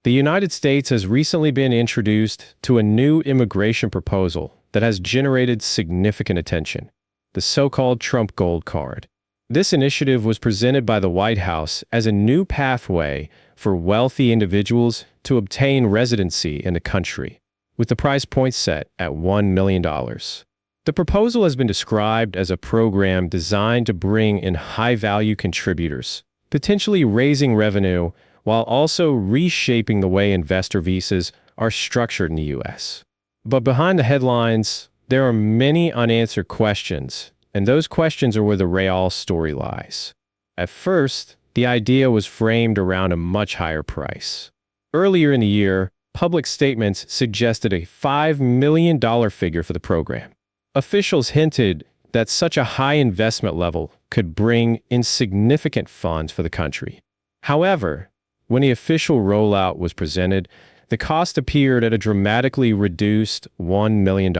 The United States has recently been introduced to a new immigration proposal that has generated significant attention, the so-called Trump Gold Card. This initiative was presented by the White House as a new pathway for wealthy individuals to obtain residency in the country, with the price point set at $1 million. The proposal has been described as a program designed to bring in high-value contributors, potentially raising revenue while also reshaping the way investor visas are structured in the U.S. But behind the headlines, there are many unanswered questions, and those questions are where the real story lies. At first, the idea was framed around a much higher price. Earlier in the year, public statements suggested a $5 million figure for the program. Officials hinted that such a high investment level could bring in significant funds for the country. However, when the official rollout was presented, the cost appeared at a dramatically reduced $1 million.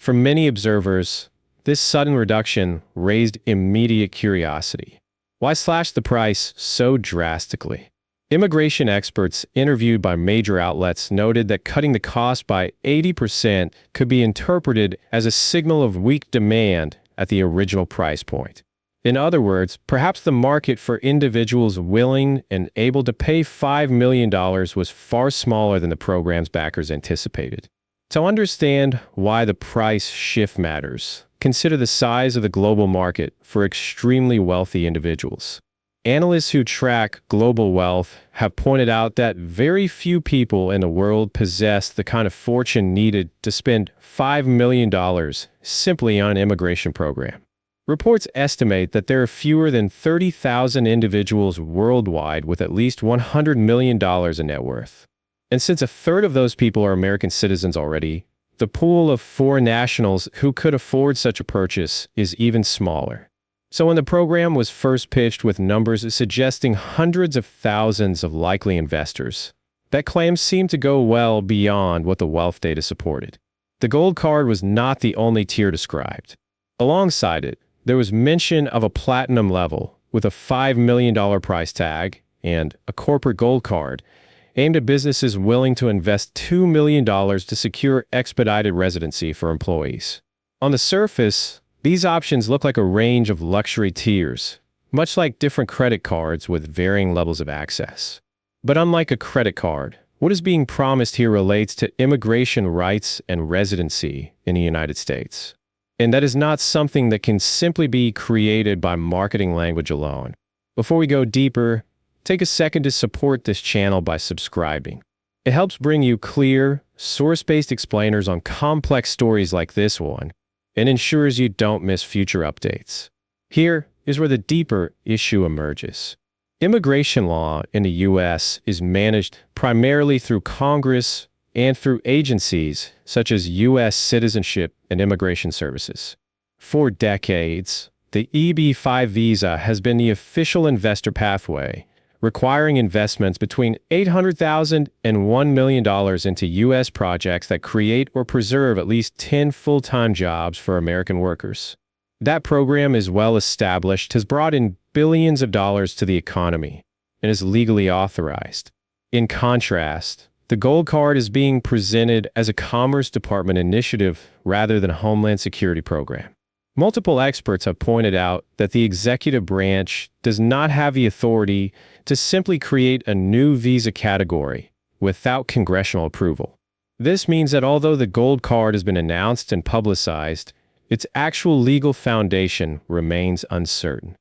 For many observers, this sudden reduction raised immediate curiosity. Why slash the price so drastically? Immigration experts interviewed by major outlets noted that cutting the cost by 80% could be interpreted as a signal of weak demand at the original price point. In other words, perhaps the market for individuals willing and able to pay $5 million was far smaller than the program's backers anticipated. To understand why the price shift matters, consider the size of the global market for extremely wealthy individuals. Analysts who track global wealth have pointed out that very few people in the world possess the kind of fortune needed to spend $5 million simply on an immigration program. Reports estimate that there are fewer than 30,000 individuals worldwide with at least $100 million in net worth. And since a third of those people are American citizens already, the pool of foreign nationals who could afford such a purchase is even smaller. So when the program was first pitched with numbers suggesting hundreds of thousands of likely investors, that claim seemed to go well beyond what the wealth data supported. The Gold Card was not the only tier described. Alongside it, there was mention of a platinum level with a $5 million price tag and a corporate gold card aimed at businesses willing to invest $2 million to secure expedited residency for employees. On the surface, these options look like a range of luxury tiers, much like different credit cards with varying levels of access. But unlike a credit card, what is being promised here relates to immigration rights and residency in the United States. And that is not something that can simply be created by marketing language alone. Before we go deeper, take a second to support this channel by subscribing. It helps bring you clear, source-based explainers on complex stories like this one, and ensures you don't miss future updates. Here is where the deeper issue emerges. Immigration law in the U.S. is managed primarily through Congress and through agencies such as U.S. Citizenship and Immigration Services. For decades, the EB-5 visa has been the official investor pathway, requiring investments between $800,000 and $1 million into U.S. projects that create or preserve at least 10 full-time jobs for American workers. That program is well established, has brought in billions of dollars to the economy, and is legally authorized. In contrast, the Gold Card is being presented as a Commerce Department initiative rather than a Homeland Security program. Multiple experts have pointed out that the executive branch does not have the authority to simply create a new visa category without congressional approval. This means that although the Gold Card has been announced and publicized, its actual legal foundation remains uncertain.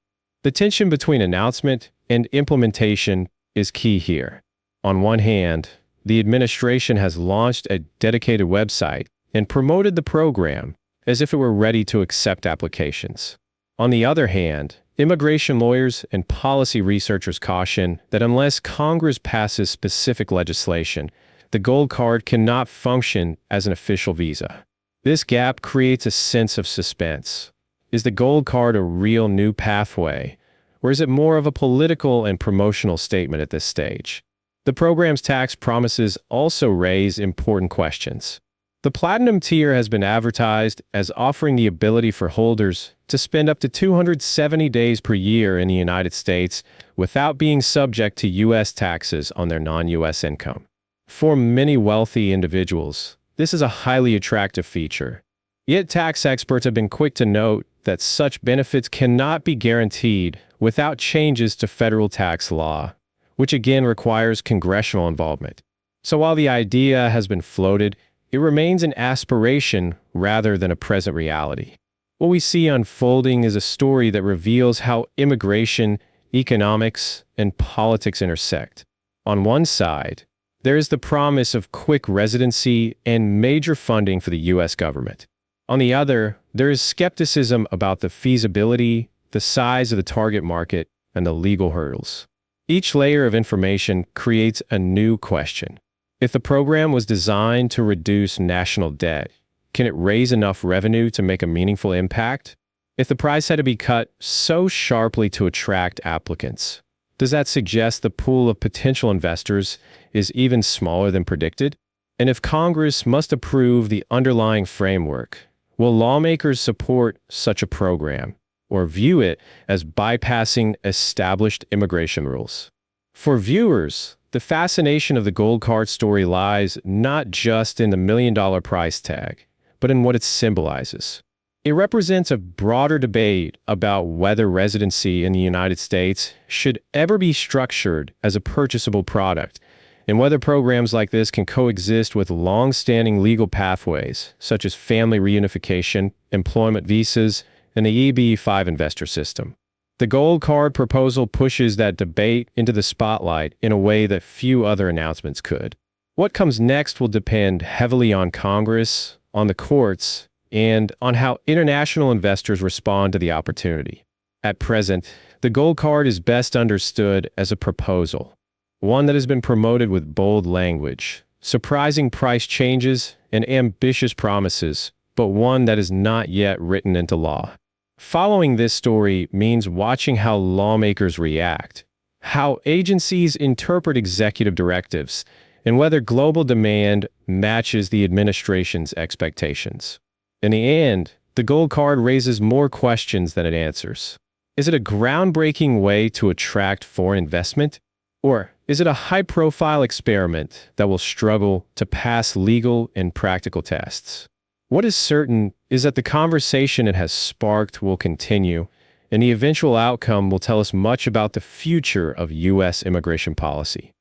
The tension between announcement and implementation is key here. On one hand, the administration has launched a dedicated website and promoted the program as if it were ready to accept applications. On the other hand, immigration lawyers and policy researchers caution that unless Congress passes specific legislation, the Gold Card cannot function as an official visa. This gap creates a sense of suspense. Is the Gold Card a real new pathway, or is it more of a political and promotional statement at this stage? The program's tax promises also raise important questions. The Platinum tier has been advertised as offering the ability for holders to spend up to 270 days per year in the United States without being subject to U.S. taxes on their non-U.S. income. For many wealthy individuals, this is a highly attractive feature. Yet tax experts have been quick to note that such benefits cannot be guaranteed without changes to federal tax law, which again requires congressional involvement. So while the idea has been floated, it remains an aspiration rather than a present reality. What we see unfolding is a story that reveals how immigration, economics, and politics intersect. On one side, there is the promise of quick residency and major funding for the U.S. government. On the other, there is skepticism about the feasibility, the size of the target market, and the legal hurdles. Each layer of information creates a new question. If the program was designed to reduce national debt, can it raise enough revenue to make a meaningful impact? If the price had to be cut so sharply to attract applicants, does that suggest the pool of potential investors is even smaller than predicted? And if Congress must approve the underlying framework, will lawmakers support such a program or view it as bypassing established immigration rules? For viewers, the fascination of the gold card story lies not just in the million-dollar price tag, but in what it symbolizes. It represents a broader debate about whether residency in the United States should ever be structured as a purchasable product, and whether programs like this can coexist with long-standing legal pathways, such as family reunification, employment visas, and the EB-5 investor system. The gold card proposal pushes that debate into the spotlight in a way that few other announcements could. What comes next will depend heavily on Congress, on the courts, and on how international investors respond to the opportunity. At present, the gold card is best understood as a proposal, one that has been promoted with bold language, surprising price changes, and ambitious promises, but one that is not yet written into law. Following this story means watching how lawmakers react, how agencies interpret executive directives, and whether global demand matches the administration's expectations. In the end, the gold card raises more questions than it answers. Is it a groundbreaking way to attract foreign investment? Or is it a high-profile experiment that will struggle to pass legal and practical tests? What is certain is that the conversation it has sparked will continue, and the eventual outcome will tell us much about the future of U.S. immigration policy.